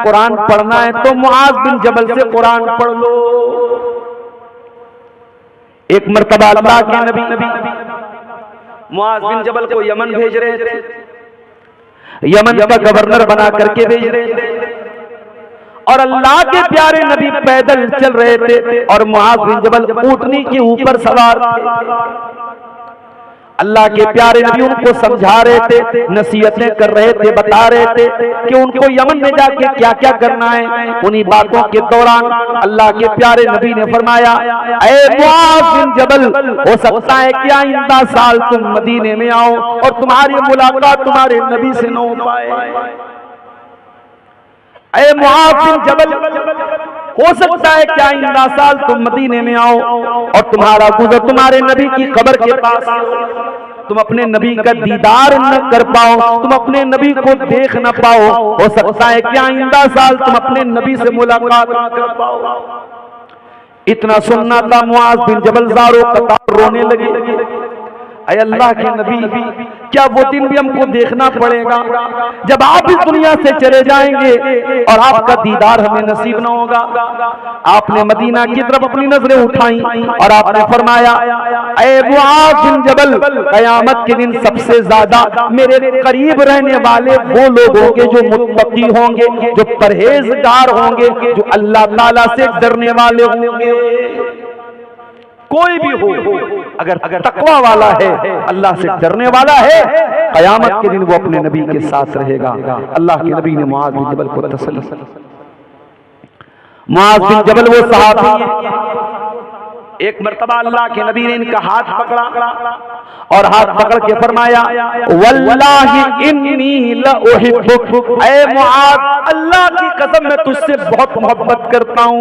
कुरान पढ़ना है तो मुआज बिन जबल से कुरान पढ़ लो। एक मर्तबा अल्लाह के नबी मुआज बिन जबल को यमन भेज रहे थे, यमन का गवर्नर बना करके भेज रहे थे, और अल्लाह के प्यारे नबी पैदल चल रहे थे और मुआज बिन जबल ऊँटनी के ऊपर सवार थे। अल्लाह के प्यारे नबी उनको समझा रहे थे, नसीहतें कर रहे थे, बता रहे थे कि उनको यमन में जाके क्या क्या करना है। उन्हीं बातों के दौरान अल्लाह के प्यारे नबी ने फरमाया, ऐ मुआज बिन जबल, हो सकता है कि आइंदा साल तुम मदीने में आओ और तुम्हारी मुलाकात तुम्हारे नबी से न हो पाए। ऐ मुआज बिन जबल, हो सकता है कि आइंदा साल तुम मदीने में आओ और तुम्हारा गुजर तुम्हारे नबी की कब्र के पास, तुम अपने नबी का दीदार न कर पाओ, तुम अपने नबी को देख न पाओ। हो सकता है कि आइंदा साल तुम अपने नबी से मुलाकात न कर पाओ। इतना सुनना था, मुआज बिन जबल ज़ारो कतार रोने लगे। ऐ अल्लाह के नबी, क्या वो दिन भी हमको देखना पड़ेगा जब आप इस दुनिया से चले जाएंगे और आपका दीदार हमें नसीब न होगा। आपने मदीना की तरफ अपनी नजरें उठाई और आपने फरमाया, ऐ मुआज बिन जबल, कयामत के दिन सबसे ज्यादा मेरे करीब रहने वाले वो लोग होंगे जो मुत्तकी होंगे, जो परहेजगार होंगे, जो अल्लाह ताला से डरने वाले होंगे। कोई भी हो, अगर तकवा वाला है, अल्लाह से डरने वाला है, कयामत के दिन वो अपने नबी के साथ रहेगा। अल्लाह के नबी ने मुआज बिन जबल को तसल्ली। मुआज बिन जबल वो सहाबी है, एक मर्तबा अल्लाह के नबी ने इनका हाथ पकड़ा और हाथ पकड़ के फरमाया, वल्लाहि इन्नी लउहिब्बुक, ऐ मुआज, अल्लाह की कसम मैं तुझसे बहुत मोहब्बत करता हूँ।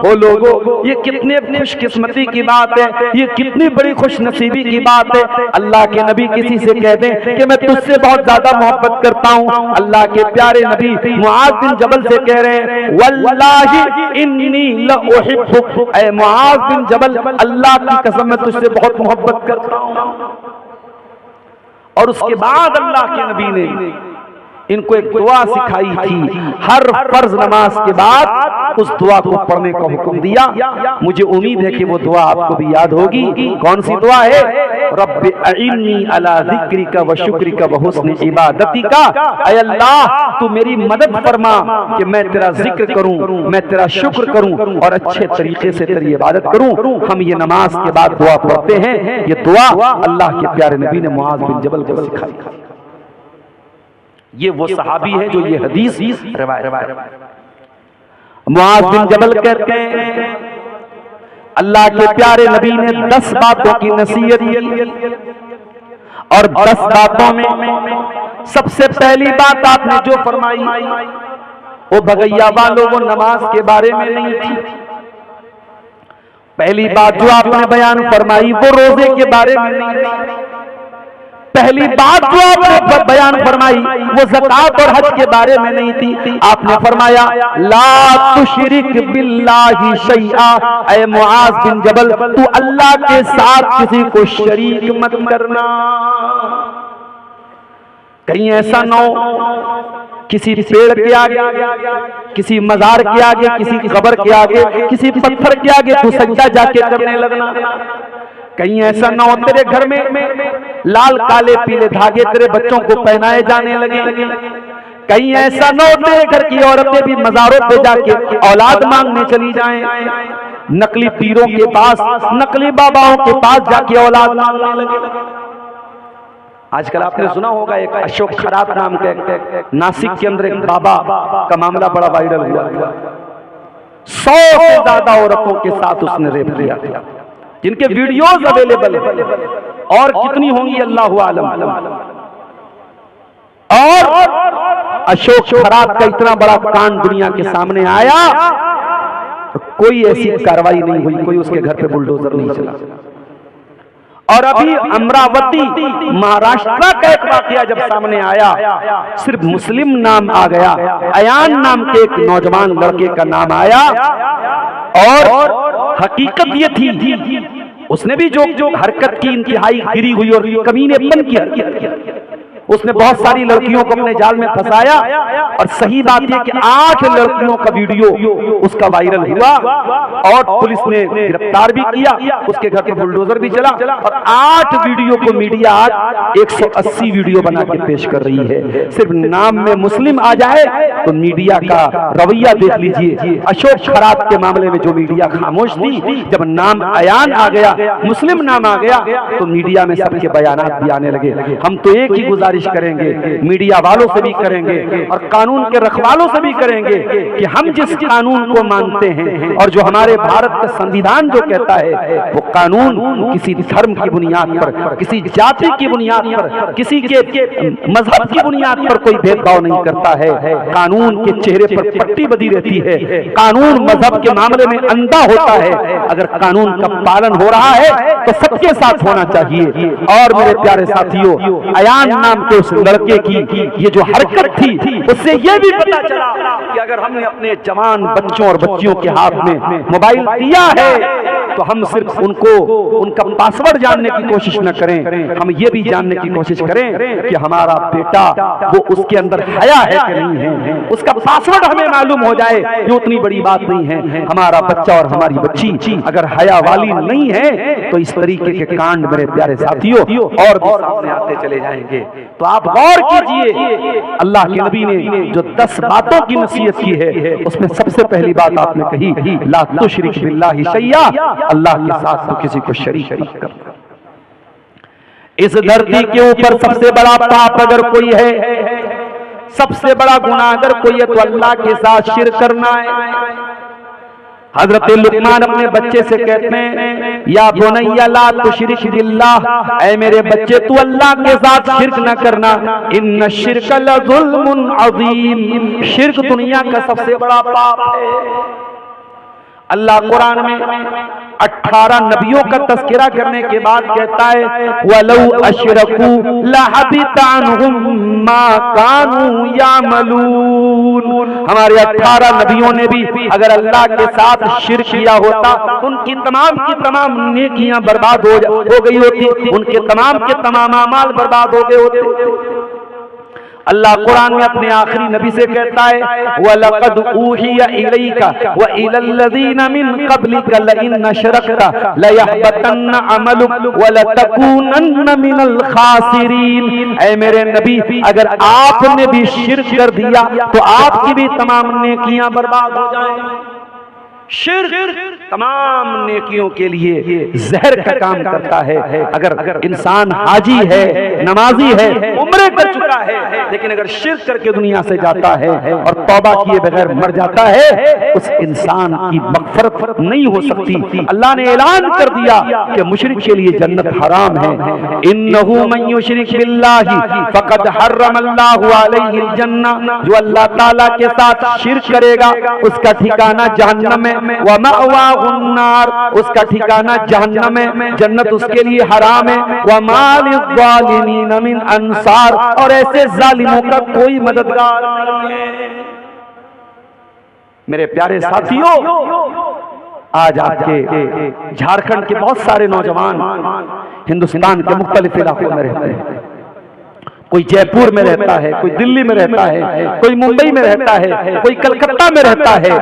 ओ लोगों, ये कितनी खुशकिस्मती की बात है, ये कितनी बड़ी खुशनसीबी की बात है। अल्लाह के नबी किसी से कह दें कि मैं तुझसे बहुत ज्यादा मोहब्बत करता हूँ। अल्लाह के प्यारे नबी मुआज बिन जबल से कह रहे हैं, वल्लाहि इन्नी लउहिब्बुक, ऐ मुआज बिन जबल, अल्लाह की कसम मैं तुझसे बहुत मोहब्बत करता हूँ। और उसके बाद अल्लाह के नबी ने इनको एक दुआ सिखाई थी, हर फर्ज नमाज के बाद उस दुआ को पढ़ने का हुक्म दिया। मुझे उम्मीद है कि वो दुआ आपको भी याद होगी। कौन सी दुआ है? रब्बि अइन्नी अला ज़िक्रिका व शुक्रिका व हुस्नि इबादतिका, ऐ अल्लाह तू मेरी मदद फरमा कि मैं तेरा जिक्र करूं, मैं तेरा शुक्र करूं और अच्छे तरीके से तेरी इबादत करूं। हम ये नमाज के बाद दुआ पढ़ते हैं। ये दुआ अल्लाह के प्यारे नबी ने मुआज बिन जबल को सिखाई। ये वो सहाबी है जो ये हदीस रिवायत। मुआज बिन जबल कहते हैं, अल्लाह के प्यारे नबी ने 10 बातों की नसीहत की और 10 बातों में सबसे पहली बात आपने जो फरमाई वो भगैया वालों, वो नमाज के बारे में नहीं थी। पहली बात जो आपने बयान फरमाई वो रोजे के बारे में नहीं थी। पहली बात जो आपने बयान फरमाई वो ज़कात और हज के बारे में नहीं थी। आपने फरमाया, ला तुशरिक बिल्लाहि शैआ, ऐ मुआज बिन जबल, तू अल्लाह के साथ किसी को शरीक मत करना। कहीं ऐसा न हो किसी पेड़ के आगे, किसी मजार के आगे, किसी कब्र के आगे, किसी पत्थर के आगे तू सजदा जाके करने लगना। कहीं ऐसा ना हो तेरे घर में लाल काले पीले धागे तेरे बच्चों को पहनाए जाने लगे। कहीं ऐसा ना हो तेरे घर की औरतें भी मजारों पे जाके औलाद मांगने चली जाएं, नकली पीरों के पास, नकली बाबाओं के पास जाके औलाद मांगने लगे। आजकल आपने सुना होगा एक अशोक खरात नाम के नासिक के अंदर एक बाबा का मामला बड़ा वायरल हुआ। 100 से ज्यादा औरतों के साथ उसने रेप किया, जिनके वीडियोस अवेलेबल है, और कितनी होंगी अल्लाह आलम। और अशोक खरात का इतना बड़ा कांड दुनिया के सामने आया तो कोई ऐसी कार्रवाई नहीं हुई, कोई उसके घर पे बुलडोजर नहीं चला। और अभी अमरावती महाराष्ट्र का एक वाकया जब सामने आया, सिर्फ मुस्लिम नाम आ गया, अयान नाम के एक नौजवान लड़के का नाम आया, और हकीकत ये थी उसने भी जो हरकत की इंतहाई गिरी हुई और कमीनेपन की हरकत की। उसने बहुत सारी लड़कियों को अपने जाल में फंसाया और सही बात यह कि 8 लड़कियों का वीडियो उसका वायरल हुआ और पुलिस ने गिरफ्तार भी किया, उसके घर पर बुलडोजर भी चला और 8 वीडियो को मीडिया आज 180 वीडियो बना के पेश कर रही है। सिर्फ नाम में मुस्लिम आ जाए तो मीडिया का रवैया देख लीजिए। अशोक खरात के मामले में जो मीडिया खामोश थी, जब नाम अयान आ गया, मुस्लिम नाम आ गया, तो मीडिया में सबके बयानात भी आने लगे। हम तो एक ही गुजारिश करेंगे, मीडिया वालों से भी करेंगे और कानून के रखवालों से भी करेंगे कि हम जिस कानून को मानते हैं और जो हमारे भारत का संविधान जो कहता है, वो कानून किसी धर्म की बुनियाद पर, किसी जाति की बुनियाद पर, किसी के मजहब की बुनियाद पर कोई भेदभाव नहीं करता है। कानून के चेहरे पर पट्टी बंधी रहती है, कानून मजहब के मामले में अंधा होता है। अगर कानून का पालन हो रहा है तो सबके साथ होना चाहिए। और मेरे प्यारे साथियों, अयान नाम के उस लड़के की ये जो हरकत थी, उससे ये भी पता चला कि अगर हमने अपने जवान बच्चों और बच्चियों के हाथ में मोबाइल दिया है तो हम सिर्फ उनको उनका पासवर्ड जानने की कोशिश न करें, हम ये भी जानने की कोशिश करें कि हमारा बेटा वो उसके अंदर हया है कि नहीं है। उसका पासवर्ड हमें मालूम हो जाए, ये उतनी बड़ी बात नहीं है। हमारा बच्चा और हमारी बच्ची अगर हया वाली नहीं है तो इस तरीके के कांड मेरे प्यारे साथियों और भी सामने आते चले जाएंगे। तो आप गौर कीजिए, अल्लाह के नबी ने जो 10 बातों की नसीहत की है, उसमें सबसे पहली बात आपने कही, ला तुशरिक बिल्लाहि शैया, अल्लाह के साथ तो किसी को शरीक कर। इस धरती के ऊपर सबसे बड़ा पाप अगर कोई है, सबसे बड़ा गुनाह अगर कोई है, तो अल्लाह के साथ शिर्क करना है। हजरत लुकमान अपने बच्चे से कहते हैं, या बुनैया ला तुशरिक बिल्लाह, ऐ मेरे बच्चे तू अल्लाह के साथ शिर्क न करना, इन्न शिर्क लज़ुल्मुन अज़ीम, शिर्क दुनिया का सबसे बड़ा पाप है। अल्लाह कुरान में 18 नबियों का तस्करा करने के बाद कहता है, वलौ अशरकू लहबिता अन्हुम मा कानू यामलून। हमारे 18 नबियों ने भी अगर अल्लाह के साथ शिर्क किया होता, उनकी तमाम की तमाम नेकियां बर्बाद हो गई होती, उनके तमाम के तमाम अमाल बर्बाद हो गए होते। अल्लाह कुरान में अपने आखिरी नबी से कहता है, वलक़द ऊहिया इलैका व इलल्लज़ीना मिन क़ब्लिका लइन अशरकता लयहबतन्न अमलुक व लतकूनन्न मिनल खासिरीन। ऐ मेरे नबी, अगर आपने भी शिर्क कर दिया तो आपकी भी तमाम नेकियां बर्बाद हो जाएंगी। शिर्क तमाम नेकियों के लिए जहर का काम करता है। अगर इंसान हाजी है, नमाजी है, उम्रे कर चुका है, लेकिन अगर शिर्क करके दुनिया से जाता है और तौबा किए बगैर मर जाता है, उस इंसान की मग़फ़िरत नहीं हो सकती। अल्लाह ने ऐलान कर दिया कि मुशरिक के लिए जन्नत हराम है। इन्नहु मन युशरिक बिल्लाहि फ़क़द हर्रमल्लाहु अलैहिल जन्नह, जो अल्लाह ताला के साथ शिर्क करेगा उसका ठिकाना जहन्नम में, व मअवाहुन नार, उसका ठिकाना जहन्नम में, जन्नत उसके लिए हराम है। व मा लिज़्ज़ालिमीन मिन अंसार, और ऐसे जालिमों का कोई मददगार नहीं है। मेरे प्यारे साथियों, आज आपके झारखंड के बहुत सारे नौजवान हिंदुस्तान के मुख्तलिफ इलाकों में रहते हैं। कोई जयपुर में रहता है, कोई दिल्ली में रहता है, कोई मुंबई में रहता है, कोई कलकत्ता में रहता है।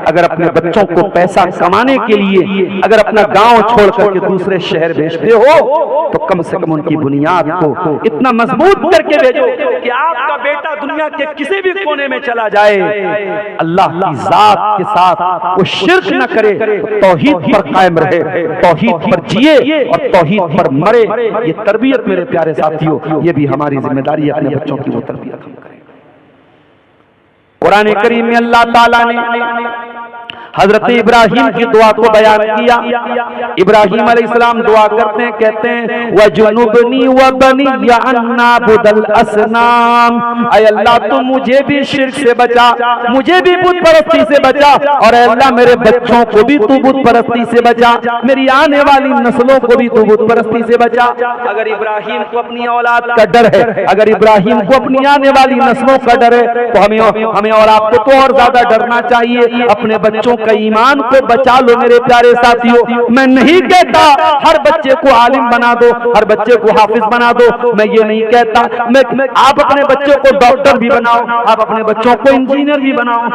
अगर अपने बच्चों को पैसा कमाने के लिए अगर अपना गांव छोड़ करके दूसरे शहर भेजते हो तो कम से कम उनकी बुनियाद को इतना मजबूत करके भेजो कि आपका बेटा दुनिया के किसी भी कोने में चला जाए, अल्लाह की जात के साथ वो शिर्क न करे, तौहीद पर कायम रहे, तौहीद पर जिए और तौहीद पर मरे। ये तरबियत मेरे प्यारे साथियों, ये भी हमारी जिम्मेदारी है, अपने बच्चों की वो तरबियत हम करें। कुरान करीम में अल्लाह ताला ने हजरत इब्राहिम की दुआ को बयान किया। इब्राहिम अलैहिस्सलाम दुआ करते हैं, कहते हैं वजुनुबनी व बनिया अन नाबुदल असनाम, ऐ अल्लाह तू मुझे भी शिर्क से बचा, मुझे भी बुत परस्ती से बचा, और अल्लाह मेरे बच्चों को भी तू बुत परस्ती से बचा, मेरी आने वाली नस्लों को भी तू बुत परस्ती से बचा। अगर इब्राहिम को अपनी औलाद का डर है, अगर इब्राहिम को अपनी आने वाली नस्लों का डर है, तो हमें और आपको तो और ज्यादा डरना चाहिए। अपने बच्चों बच्चों का ईमान को बचा लो मेरे प्यारे साथियों। मैं नहीं कहता हर बच्चे को आलिम बना दो, हर बच्चे को हाफिज बना दो, मैं ये नहीं कहता। मैं आप अपने बच्चों को डॉक्टर भी बनाओ, आप अपने बच्चों को इंजीनियर भी बनाओ,